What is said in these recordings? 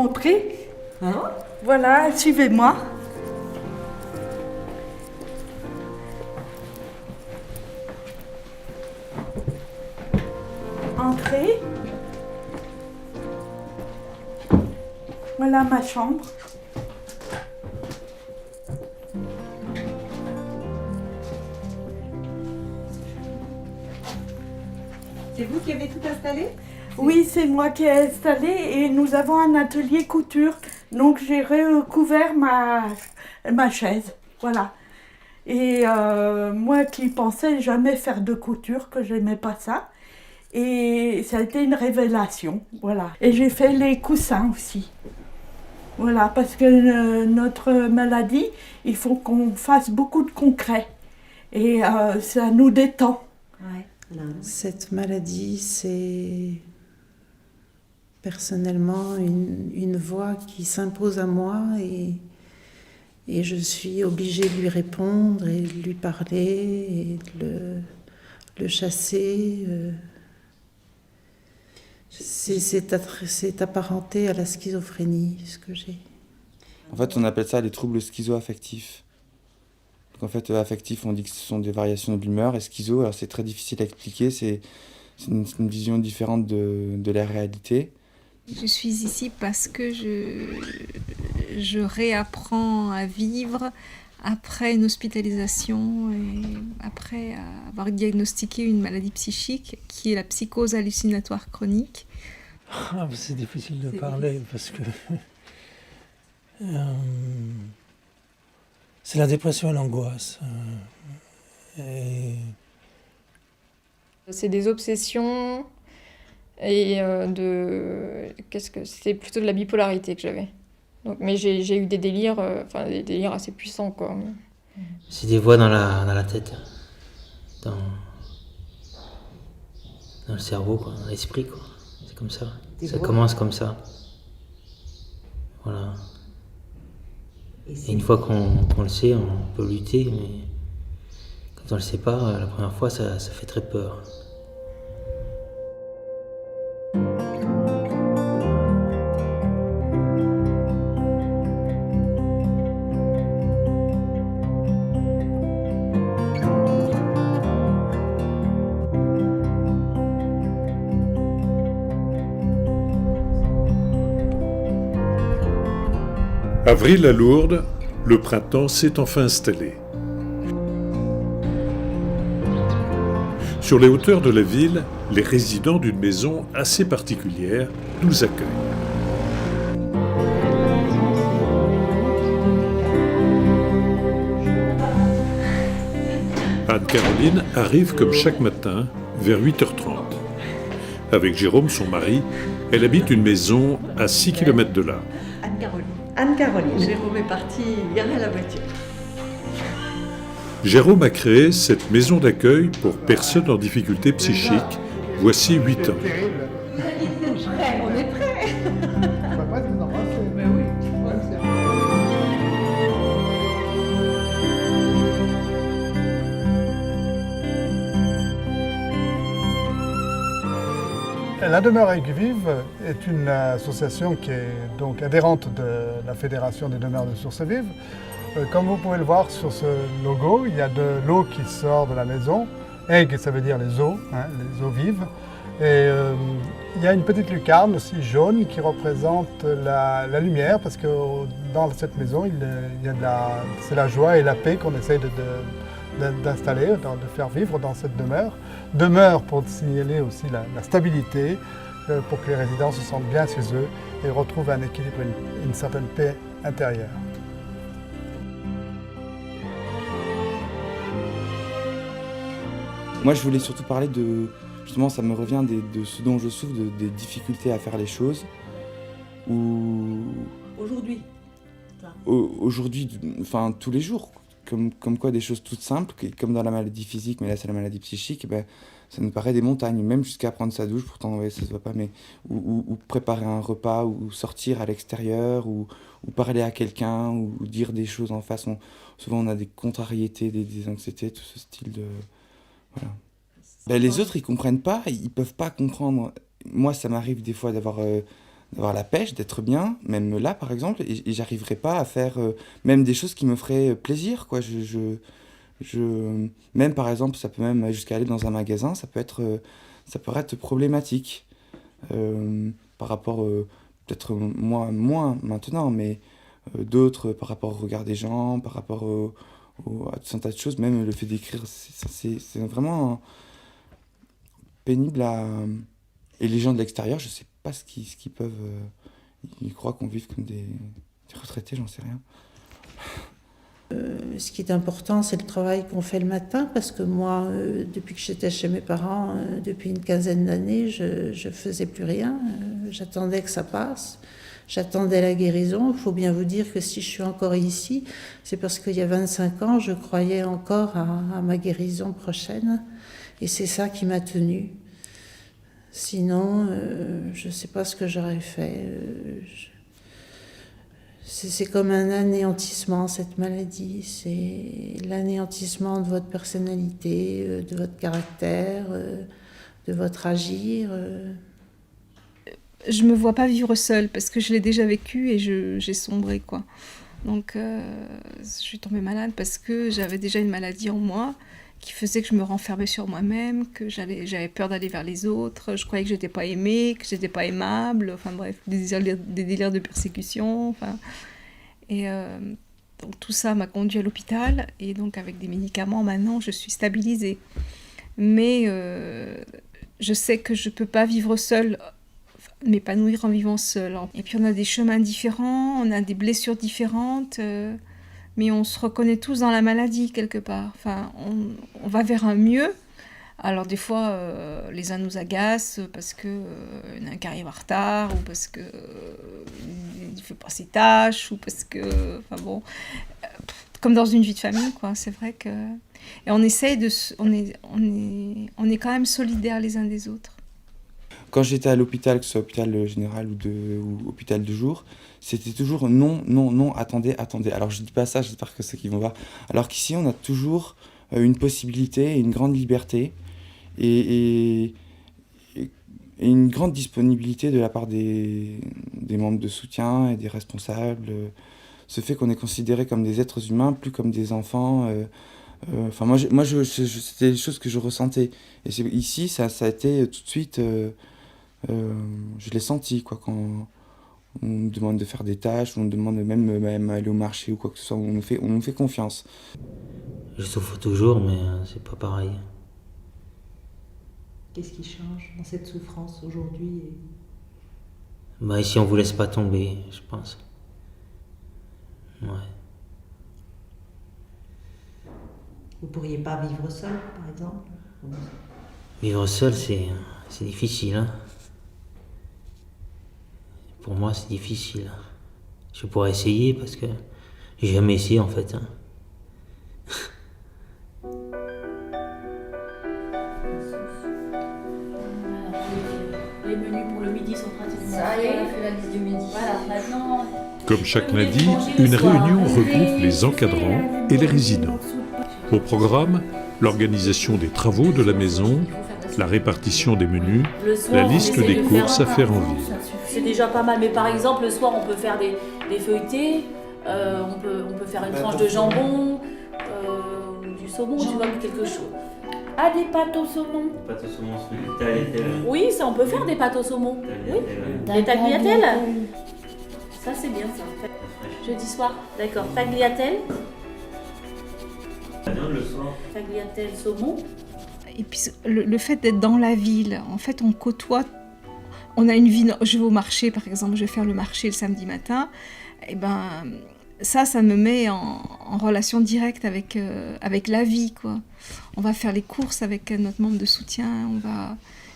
montrer. Hein? Voilà, suivez-moi. Entrez. Voilà ma chambre. C'est vous qui avez tout installé? Oui, c'est moi qui ai installé et nous avons un atelier couture. Donc j'ai recouvert ma chaise. Voilà. Et moi qui pensais jamais faire de couture, que j'aimais pas ça. Et ça a été une révélation. Voilà. Et j'ai fait les coussins aussi. Voilà, parce que notre maladie, il faut qu'on fasse beaucoup de concret. Et ça nous détend. Ouais. Cette maladie, c'est personnellement une voix qui s'impose à moi et je suis obligée de lui répondre et de lui parler et de le chasser. C'est apparenté à la schizophrénie, ce que j'ai. En fait, on appelle ça les troubles schizoaffectifs. Donc en fait, affectif, on dit que ce sont des variations de l'humeur, et schizo, alors c'est très difficile à expliquer, c'est une vision différente de la réalité. Je suis ici parce que je réapprends à vivre après une hospitalisation et après avoir diagnostiqué une maladie psychique qui est la psychose hallucinatoire chronique. C'est difficile de parler parce que c'est la dépression et l'angoisse. C'est des obsessions et c'était plutôt de la bipolarité que j'avais. Donc, mais j'ai eu des délires, des délires assez puissants, quoi. C'est des voix dans la tête, dans le cerveau, quoi, dans l'esprit, quoi. C'est comme ça. Ça commence comme ça. Voilà. Et une fois qu'on le sait, on peut lutter, mais quand on le sait pas, la première fois, ça fait très peur. Avril à Lourdes, le printemps s'est enfin installé. Sur les hauteurs de la ville, les résidents d'une maison assez particulière nous accueillent. Anne-Caroline arrive comme chaque matin vers 8h30. Avec Jérôme, son mari, elle habite une maison à 6 km de là. Anne-Caroline. Jérôme est parti garer la voiture. Jérôme a créé cette maison d'accueil pour personnes en difficulté psychique, voici 8 ans. On est prêts. La Demeure Aigues-Vives est une association qui est donc adhérente de la Fédération des demeures de sources vives. Comme vous pouvez le voir sur ce logo, il y a de l'eau qui sort de la maison. Aigues, ça veut dire les eaux, les eaux vives. Et il y a une petite lucarne aussi jaune qui représente la lumière parce que dans cette maison, c'est la joie et la paix qu'on essaye d'installer, de faire vivre dans cette demeure. Demeure pour signaler aussi la stabilité, pour que les résidents se sentent bien chez eux et retrouvent un équilibre, une certaine paix intérieure. Moi, je voulais surtout parler de, justement, ça me revient de ce dont je souffre, des difficultés à faire les choses. Aujourd'hui. Aujourd'hui, enfin tous les jours. Comme quoi des choses toutes simples, comme dans la maladie physique, mais là c'est la maladie psychique, ça nous paraît des montagnes, même jusqu'à prendre sa douche, pourtant ouais, ça se voit pas, mais ou préparer un repas, ou sortir à l'extérieur, ou parler à quelqu'un, ou dire des choses en face. Souvent on a des contrariétés, des anxiétés, tout ce style de... Voilà. Les autres ils comprennent pas, ils peuvent pas comprendre. Moi ça m'arrive des fois d'avoir d'avoir la pêche, d'être bien, même là par exemple, et j'arriverai pas à faire même des choses qui me feraient plaisir, quoi. Même par exemple, ça peut même jusqu'à aller dans un magasin, ça pourrait être problématique par rapport, peut-être moi moins maintenant, mais d'autres par rapport au regard des gens, par rapport à tout un tas de choses, même le fait d'écrire, c'est vraiment pénible à... Et les gens de l'extérieur, je sais pas ce qu'ils peuvent... ils croient qu'on vive comme des retraités, j'en sais rien. Ce qui est important, c'est le travail qu'on fait le matin, parce que moi, depuis que j'étais chez mes parents, depuis une quinzaine d'années, je faisais plus rien. J'attendais que ça passe. J'attendais la guérison. Il faut bien vous dire que si je suis encore ici, c'est parce qu'il y a 25 ans, je croyais encore à ma guérison prochaine. Et c'est ça qui m'a tenue. Sinon, je ne sais pas ce que j'aurais fait. C'est comme un anéantissement, cette maladie. C'est l'anéantissement de votre personnalité, de votre caractère, de votre agir. Je me vois pas vivre seule parce que je l'ai déjà vécu et j'ai sombré, quoi. Donc, je suis tombée malade parce que j'avais déjà une maladie en moi qui faisait que je me renfermais sur moi-même, que j'avais peur d'aller vers les autres, je croyais que j'étais pas aimée, que j'étais pas aimable, enfin bref, des délires de persécution, enfin... Et donc tout ça m'a conduit à l'hôpital, et donc avec des médicaments, maintenant, je suis stabilisée. Mais je sais que je peux pas vivre seule, m'épanouir en vivant seule. Et puis on a des chemins différents, on a des blessures différentes, mais on se reconnaît tous dans la maladie quelque part. Enfin, on va vers un mieux. Alors des fois, les uns nous agacent parce qu'il y en a un qui arrive en retard, ou parce qu'il ne fait pas ses tâches, ou parce que... Enfin bon, comme dans une vie de famille, quoi. C'est vrai que... Et on essaye de... On est quand même solidaires les uns des autres. Quand j'étais à l'hôpital, que ce soit hôpital général ou hôpital de jour, c'était toujours non, attendez. Alors je dis pas ça, j'espère que ceux qui vont voir. Alors qu'ici, on a toujours une possibilité et une grande liberté et une grande disponibilité de la part des membres de soutien et des responsables. Ce fait qu'on est considérés comme des êtres humains, plus comme des enfants. Enfin, moi, c'était des choses que je ressentais. Et ici, ça a été tout de suite... je l'ai senti, quoi, quand on nous demande de faire des tâches, on nous demande même aller au marché ou quoi que ce soit, on nous fait confiance. Je souffre toujours, mais c'est pas pareil. Qu'est-ce qui change dans cette souffrance aujourd'hui Bah ici, on vous laisse pas tomber, je pense. Ouais. Vous pourriez pas vivre seul, par exemple? Vivre seul, c'est difficile, hein. Pour moi, c'est difficile. Je pourrais essayer parce que j'ai jamais essayé en fait. Hein. Les menus pour le midi sont pratiquement faits. Ça y est, on a fait la liste du midi. Voilà, maintenant... Comme chaque lundi, une réunion regroupe les encadrants et les résidents. Au programme, l'organisation des travaux de la maison, la répartition des menus, la liste des courses à faire en ville. C'est déjà pas mal, mais par exemple, le soir, on peut faire des feuilletés, on peut faire une tranche de jambon, du saumon, tu vois, quelque chose. Ah, des pâtes au saumon. Des pâtes au saumon, c'est des tagliatelles. Oui, ça, on peut faire des pâtes au saumon. Oui, des tagliatelles. Ça, c'est bien, ça. Jeudi soir, d'accord. Tagliatelle. Le soir. Tagliatelle saumon. Et puis le fait d'être dans la ville, en fait, on côtoie. On a une vie. Je vais au marché, par exemple, je vais faire le marché le samedi matin. Et ben, ça me met en relation directe avec la vie, quoi. On va faire les courses avec notre membre de soutien.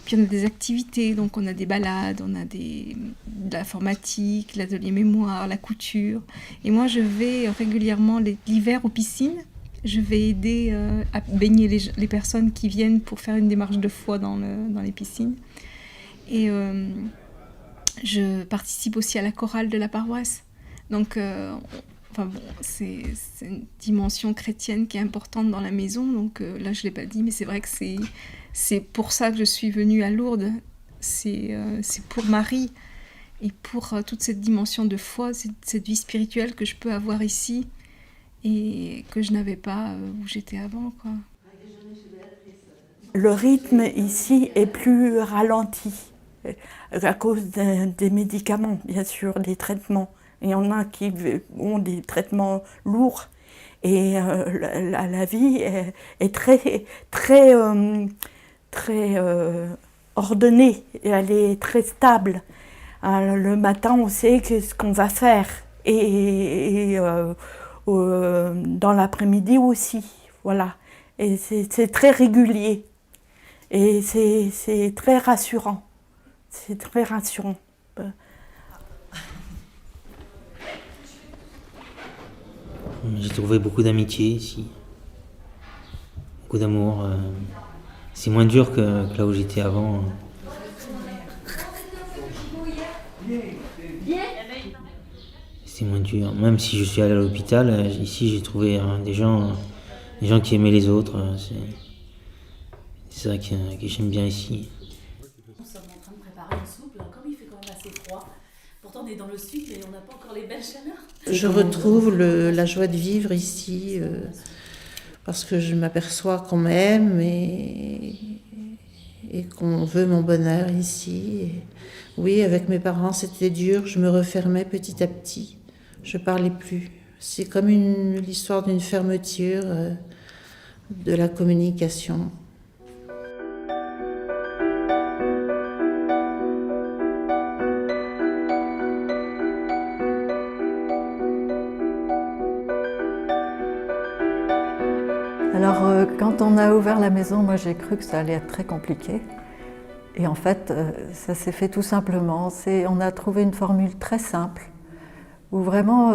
Puis on a des activités, donc on a des balades, on a de l'informatique, l'atelier mémoire, la couture. Et moi, je vais régulièrement l'hiver aux piscines. Je vais aider à baigner les personnes qui viennent pour faire une démarche de foi dans les piscines. Et je participe aussi à la chorale de la paroisse. Donc, c'est une dimension chrétienne qui est importante dans la maison. Donc là, je ne l'ai pas dit, mais c'est vrai que c'est pour ça que je suis venue à Lourdes. C'est pour Marie. et pour toute cette dimension de foi, cette vie spirituelle que je peux avoir ici et que je n'avais pas où j'étais avant, quoi. Le rythme ici est plus ralenti à cause des médicaments, bien sûr, des traitements. Il y en a qui ont des traitements lourds et la vie est très, très, très ordonnée, elle est très stable. Le matin, on sait ce qu'on va faire et dans l'après-midi aussi, voilà. Et c'est très régulier et c'est très rassurant. C'est très rassurant. J'ai trouvé beaucoup d'amitié ici, beaucoup d'amour. C'est moins dur que là où j'étais avant. C'est moins dur. Même si je suis allé à l'hôpital, ici j'ai trouvé des gens qui aimaient les autres. C'est ça que j'aime bien ici. Nous sommes en train de préparer une soupe, comme il fait quand même assez froid. Pourtant on est dans le sud et on n'a pas encore les belles chaleurs. Je retrouve la joie de vivre ici parce que je m'aperçois qu'on m'aime et qu'on veut mon bonheur ici. Et oui, avec mes parents c'était dur, je me refermais petit à petit, je parlais plus. C'est comme l'histoire d'une fermeture de la communication. Alors, quand on a ouvert la maison, moi j'ai cru que ça allait être très compliqué. Et en fait, ça s'est fait tout simplement. On a trouvé une formule très simple, où vraiment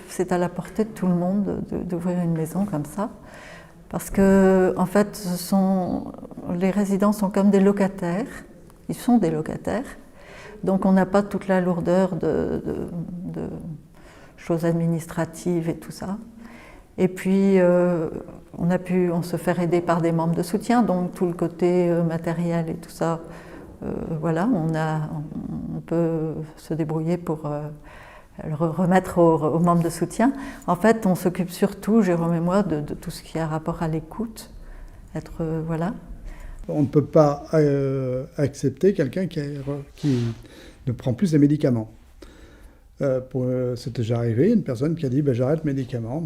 c'est à la portée de tout le monde d'ouvrir une maison comme ça. Parce que, en fait, les résidents sont comme des locataires. Ils sont des locataires. Donc on n'a pas toute la lourdeur de choses administratives et tout ça. Et puis, on se fait aider par des membres de soutien, donc tout le côté matériel et tout ça, voilà, on peut se débrouiller pour le remettre aux membres de soutien. En fait, on s'occupe surtout, Jérôme et moi, de tout ce qui a rapport à l'écoute, voilà. On ne peut pas accepter quelqu'un qui ne prend plus les médicaments. C'est déjà arrivé, une personne qui a dit j'arrête les médicaments.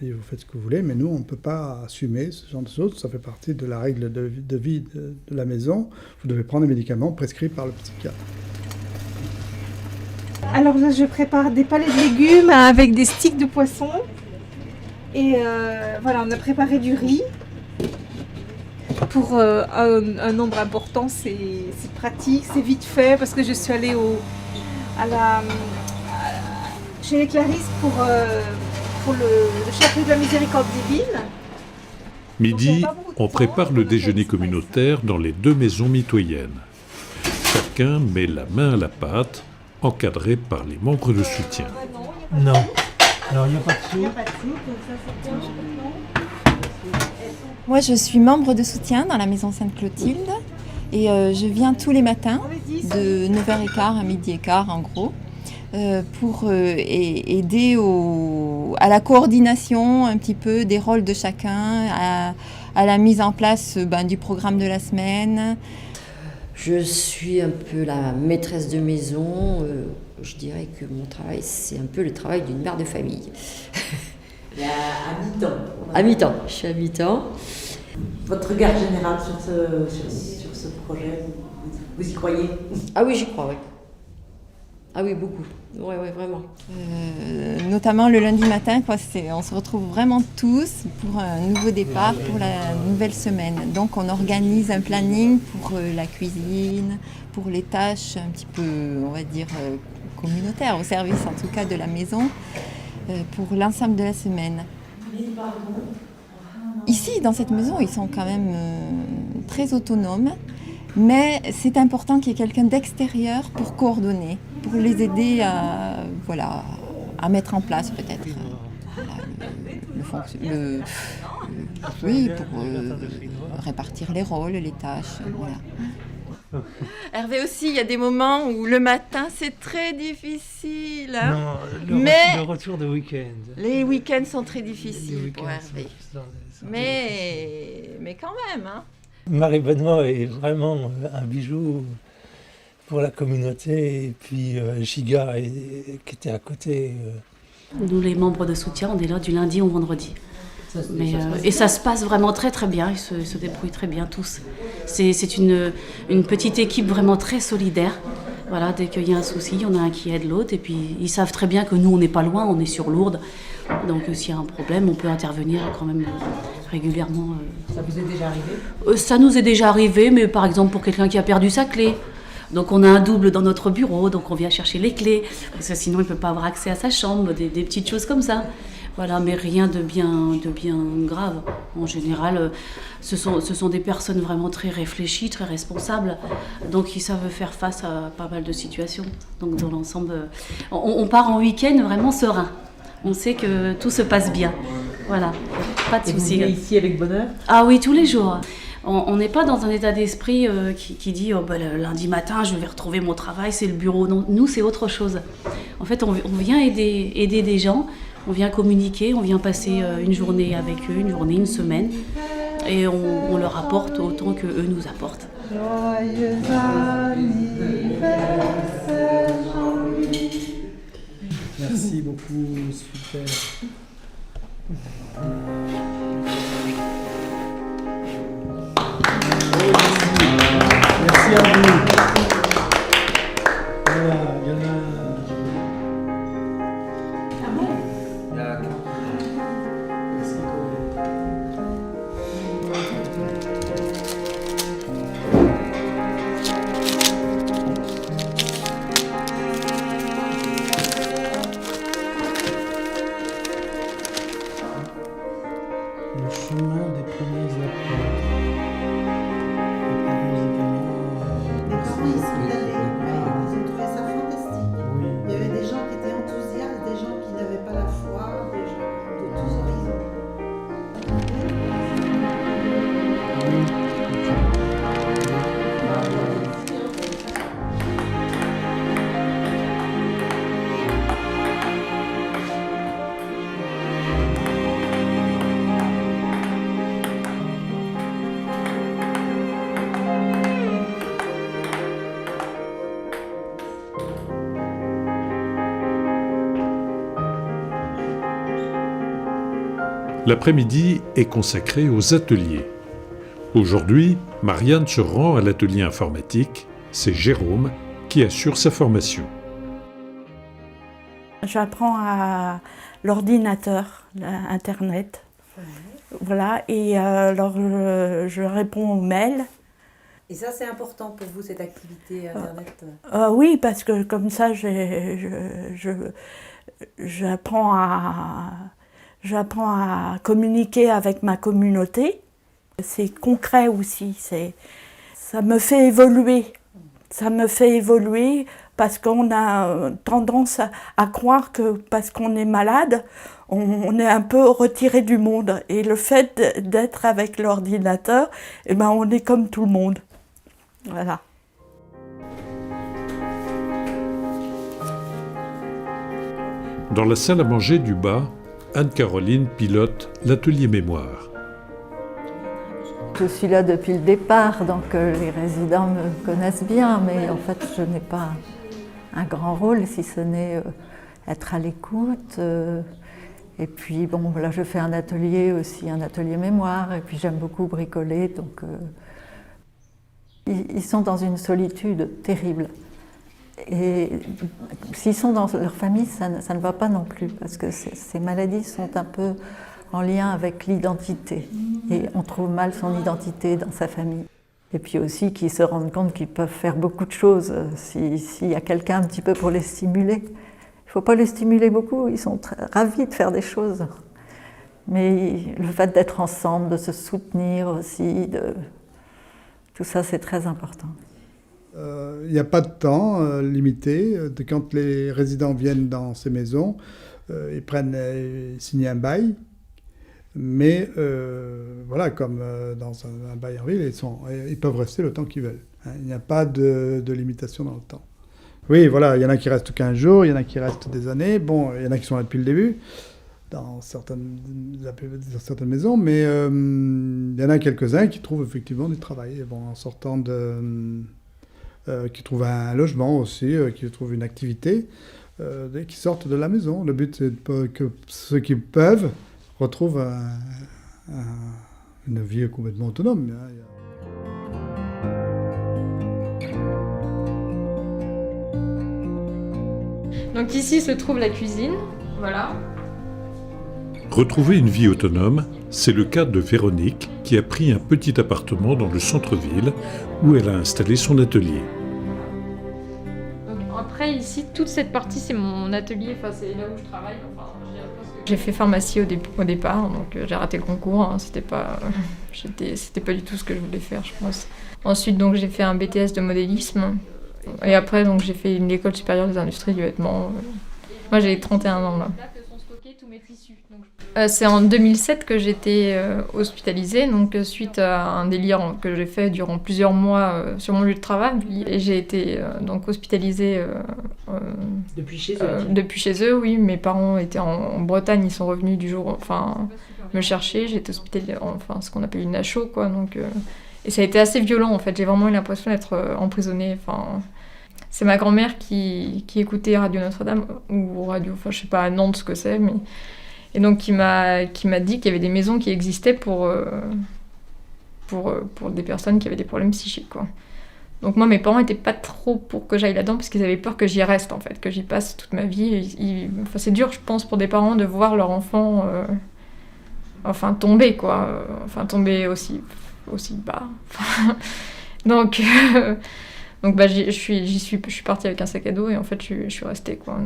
Vous faites ce que vous voulez, mais nous, on ne peut pas assumer ce genre de choses. Ça fait partie de la règle de vie de la maison. Vous devez prendre les médicaments prescrits par le psychiatre. Alors là, je prépare des palets de légumes avec des sticks de poisson. Et voilà, on a préparé du riz. Pour un nombre important, c'est pratique, c'est vite fait, parce que je suis allée chez les Clarisses pour le chapelet de la miséricorde divine. Midi, on prépare le déjeuner communautaire dans les 2 maisons mitoyennes. Chacun met la main à la pâte, encadré par les membres de soutien. Non. Alors, il n'y a pas de soupe. Moi, je suis membre de soutien dans la maison Sainte-Clotilde et je viens tous les matins de 9h15 à 12h15 en gros. Pour aider à la coordination un petit peu des rôles de chacun, à la mise en place du programme de la semaine. Je suis un peu la maîtresse de maison. Je dirais que mon travail, c'est un peu le travail d'une mère de famille. À mi-temps. À mi-temps, je suis à mi-temps. Votre regard général sur ce projet, vous y croyez? Ah oui, j'y crois, oui. Ah oui, beaucoup. Oui, vraiment. Notamment le lundi matin, on se retrouve vraiment tous pour un nouveau départ, pour la nouvelle semaine. Donc on organise un planning pour la cuisine, pour les tâches un petit peu, on va dire, communautaires, au service en tout cas de la maison, pour l'ensemble de la semaine. Ici, dans cette maison, ils sont quand même très autonomes. Mais c'est important qu'il y ait quelqu'un d'extérieur pour coordonner, pour les aider à mettre en place peut-être pour répartir les rôles, les tâches. Voilà. Hervé aussi, il y a des moments où le matin, c'est très difficile. Hein. Non, mais le retour de week-end. Les week-ends sont très difficiles pour Hervé. Mais quand même. Hein. Marie Benoît est vraiment un bijou pour la communauté. Et puis Giga, qui était à côté. Nous, les membres de soutien, on est là du lundi au vendredi. Et ça se passe vraiment très très bien, ils se débrouillent très bien tous. C'est une petite équipe vraiment très solidaire. Voilà, dès qu'il y a un souci, il y en a un qui aide l'autre. Et puis ils savent très bien que nous, on n'est pas loin, on est sur Lourdes. Donc s'il y a un problème, on peut intervenir quand même régulièrement. Ça vous est déjà arrivé ? Ça nous est déjà arrivé, mais par exemple pour quelqu'un qui a perdu sa clé. Donc on a un double dans notre bureau, donc on vient chercher les clés, parce que sinon il ne peut pas avoir accès à sa chambre, des petites choses comme ça. Voilà, mais rien de bien grave. En général, ce sont des personnes vraiment très réfléchies, très responsables, donc ils savent faire face à pas mal de situations. Donc dans l'ensemble, on part en week-end vraiment serein. On sait que tout se passe bien. Voilà, pas de soucis. Vous venez ici avec bonheur ? Ah oui, tous les jours. On n'est pas dans un état d'esprit qui dit le lundi matin je vais retrouver mon travail, c'est le bureau. Non, nous c'est autre chose. En fait, on vient aider des gens, on vient communiquer, on vient passer une journée avec eux, une semaine, et on leur apporte autant que eux nous apportent. Joyeux anniversaire, Jean-Louis. Merci beaucoup, super. Merci à vous. Voilà, il y en a. Ah bon ? Merci, Le chemin des premiers apôtres. Ils ont trouvé ça fantastique. Il y avait des gens qui étaient enthousiastes, des gens qui n'avaient pas la foi, des gens de tous horizons. L'après-midi est consacré aux ateliers. Aujourd'hui, Marianne se rend à l'atelier informatique. C'est Jérôme qui assure sa formation. J'apprends à l'ordinateur, Internet. Voilà, et alors je réponds aux mails. Et ça, c'est important pour vous, cette activité Internet ? Oui, parce que comme ça, j'apprends à communiquer avec ma communauté. C'est concret aussi, ça me fait évoluer. Ça me fait évoluer parce qu'on a tendance à croire que parce qu'on est malade, on est un peu retiré du monde. Et le fait d'être avec l'ordinateur, eh ben, on est comme tout le monde. Voilà. Dans la salle à manger du bas, Anne-Caroline pilote l'atelier mémoire. Je suis là depuis le départ, donc les résidents me connaissent bien, mais en fait je n'ai pas un grand rôle, si ce n'est être à l'écoute. Et puis bon, là je fais un atelier aussi, un atelier mémoire, et puis j'aime beaucoup bricoler, donc ils sont dans une solitude terrible. Et s'ils sont dans leur famille, ça ne va pas non plus, parce que ces maladies sont un peu en lien avec l'identité. Et on trouve mal son identité dans sa famille. Et puis aussi qu'ils se rendent compte qu'ils peuvent faire beaucoup de choses s'il y a quelqu'un un petit peu pour les stimuler. Il ne faut pas les stimuler beaucoup, ils sont ravis de faire des choses. Mais le fait d'être ensemble, de se soutenir aussi, tout ça c'est très important. Il n'y a pas de temps limité. Quand les résidents viennent dans ces maisons, ils signent un bail. Mais voilà, comme dans un bail en ville, ils peuvent rester le temps qu'ils veulent. Hein. Il n'y a pas de limitation dans le temps. Oui, voilà, il y en a qui restent 15 jours, il y en a qui restent des années. Bon, il y en a qui sont là depuis le début, dans certaines maisons, mais il y en a quelques-uns qui trouvent effectivement du travail. Bon, en sortant qui trouvent un logement aussi, qui trouvent une activité, qui sortent de la maison. Le but, c'est que ceux qui peuvent retrouvent une vie complètement autonome. Donc ici se trouve la cuisine, voilà. Retrouver une vie autonome, c'est le cas de Véronique qui a pris un petit appartement dans le centre-ville où elle a installé son atelier. Donc après ici, toute cette partie c'est mon atelier, enfin c'est là où je travaille. J'ai fait pharmacie au départ, donc j'ai raté le concours, hein, c'était pas du tout ce que je voulais faire je pense. Ensuite donc j'ai fait un BTS de modélisme. Et après, donc, j'ai fait une école supérieure des industries du vêtement. Moi, j'ai 31 ans, là. C'est en 2007 que j'étais hospitalisée, donc suite à un délire que j'ai fait durant plusieurs mois sur mon lieu de travail. Et j'ai été donc hospitalisée... depuis chez eux Depuis chez eux, oui. Mes parents étaient en Bretagne, ils sont revenus du jour... Enfin, me chercher. J'étais hospitalisée, enfin, ce qu'on appelle une nacho, quoi, donc... Et ça a été assez violent, en fait. J'ai vraiment eu l'impression d'être emprisonnée. Enfin, c'est ma grand-mère qui écoutait Radio Notre-Dame, ou Radio, enfin, je sais pas à Nantes ce que c'est, mais... Et donc, qui m'a dit qu'il y avait des maisons qui existaient pour des personnes qui avaient des problèmes psychiques, quoi. Donc moi, mes parents n'étaient pas trop pour que j'aille là-dedans, parce qu'ils avaient peur que j'y reste, en fait, que j'y passe toute ma vie. Enfin, c'est dur, je pense, pour des parents de voir leur enfant tomber, quoi. Enfin, tomber aussi bas. Donc bah, je suis partie avec un sac à dos et en fait je suis restée, quoi.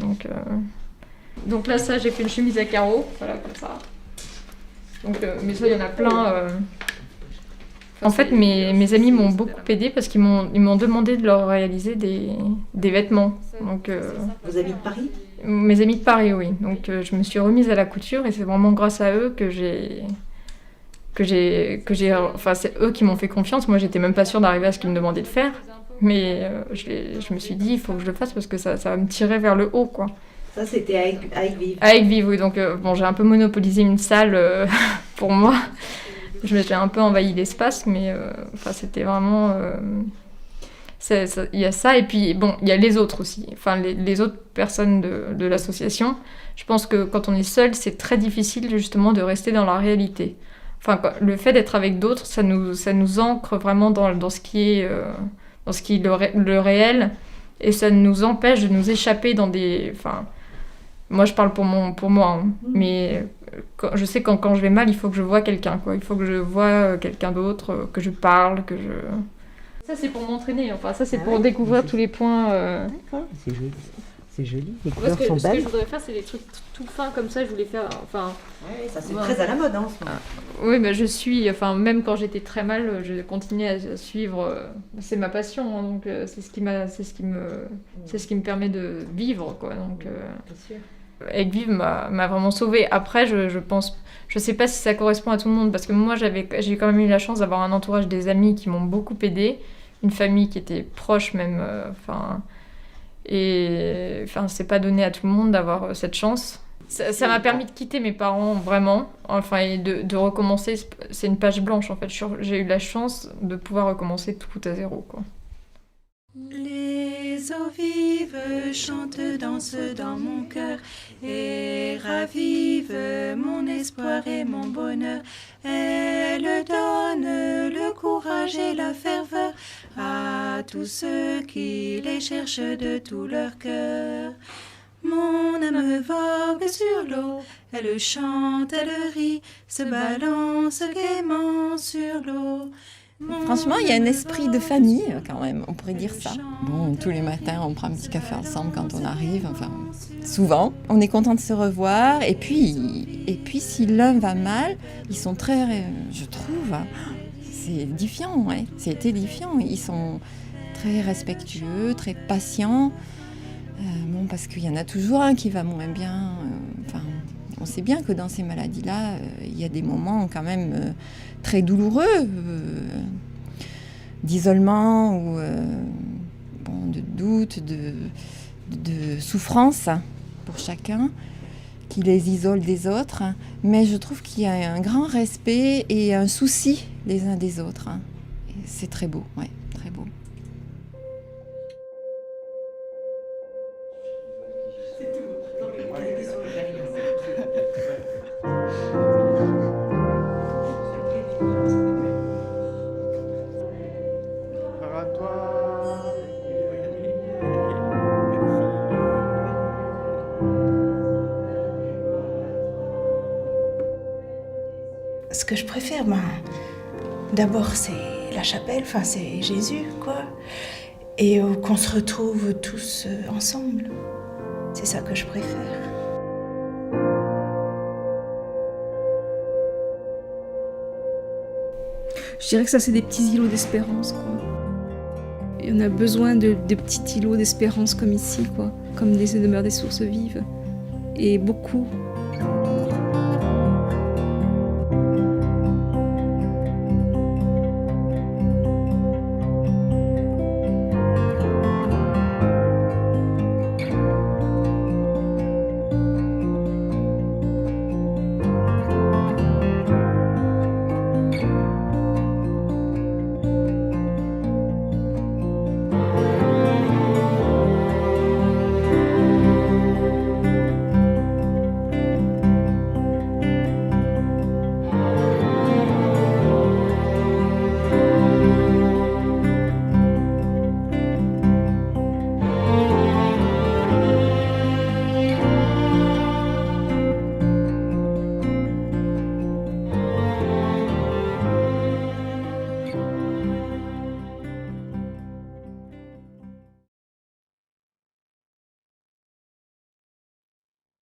Donc là, ça, j'ai fait une chemise à carreaux, voilà, comme ça. Donc, mais ça, il y en a plein. En fait, mes amis m'ont beaucoup aidée parce qu'ils m'ont demandé de leur réaliser des vêtements. Donc, vos amis de Paris ? Mes amis de Paris, oui. Donc je me suis remise à la couture et c'est vraiment grâce à eux que enfin, c'est eux qui m'ont fait confiance. Moi, j'étais même pas sûre d'arriver à ce qu'ils me demandaient de faire. Mais je me suis dit, il faut que je le fasse parce que ça va me tirer vers le haut, quoi. Ça, c'était avec Vive. Avec Vive, oui. Donc, bon, j'ai un peu monopolisé une salle pour moi. J'ai un peu envahi l'espace, mais enfin, c'était vraiment... Il y a ça, et puis, bon, il y a les autres aussi. Enfin, les autres personnes de l'association. Je pense que quand on est seul, c'est très difficile, justement, de rester dans la réalité. Enfin, le fait d'être avec d'autres, ça nous ancre vraiment dans ce qui est le réel, et ça nous empêche de nous échapper dans des... Enfin, moi, je parle pour moi, hein, mais je sais que quand je vais mal, il faut que je voie quelqu'un, quoi. Il faut que je voie quelqu'un d'autre, que je parle, que je... Ça, c'est pour m'entraîner, enfin, ça, c'est pour découvrir tous les points... D'accord, c'est joli. C'est joli, les couleurs sont belles. Ce que je voudrais faire, c'est des trucs tout fins comme ça, je voulais faire... Enfin, ouais, ça, c'est très à la mode, hein, en ce moment. Oui, mais je suis... Enfin, même quand j'étais très mal, je continuais à suivre... c'est ma passion, hein, donc c'est ce qui me permet de vivre, quoi. Donc, avec Vive m'a vraiment sauvée. Après, je pense... Je sais pas si ça correspond à tout le monde, parce que moi, j'ai quand même eu la chance d'avoir un entourage, des amis qui m'ont beaucoup aidée, une famille qui était proche même, et enfin, c'est pas donné à tout le monde d'avoir cette chance. Ça m'a permis de quitter mes parents, vraiment, enfin, et de recommencer. C'est une page blanche, en fait. J'ai eu la chance de pouvoir recommencer tout à zéro, quoi. Les eaux vives chantent, dansent dans mon cœur et ravivent mon espoir et mon bonheur. Elles donnent le courage et la ferveur à tous ceux qui les cherchent de tout leur cœur. Mon âme vogue sur l'eau, elle chante, elle rit, se balance gaiement sur l'eau. Franchement, il y a un esprit de famille quand même, on pourrait dire ça. Bon, tous les matins, on prend un petit café ensemble quand on arrive, enfin, souvent. On est content de se revoir, et puis si l'un va mal, ils sont très, je trouve, c'est édifiant, ouais. C'est édifiant. Ils sont très respectueux, très patients. Bon, parce qu'il y en a toujours un qui va moins bien, enfin, on sait bien que dans ces maladies-là, il y a des moments quand même très douloureux, d'isolement ou de doute, de souffrance pour chacun, qui les isole des autres. Mais je trouve qu'il y a un grand respect et un souci les uns des autres. Et c'est très beau, ouais, très beau. Ce que je préfère, d'abord c'est la chapelle, enfin c'est Jésus, quoi. Et qu'on se retrouve tous ensemble. C'est ça que je préfère. Je dirais que ça, c'est des petits îlots d'espérance, quoi. Et on a besoin de petits îlots d'espérance comme ici, quoi. Comme des demeures des sources vives. Et beaucoup.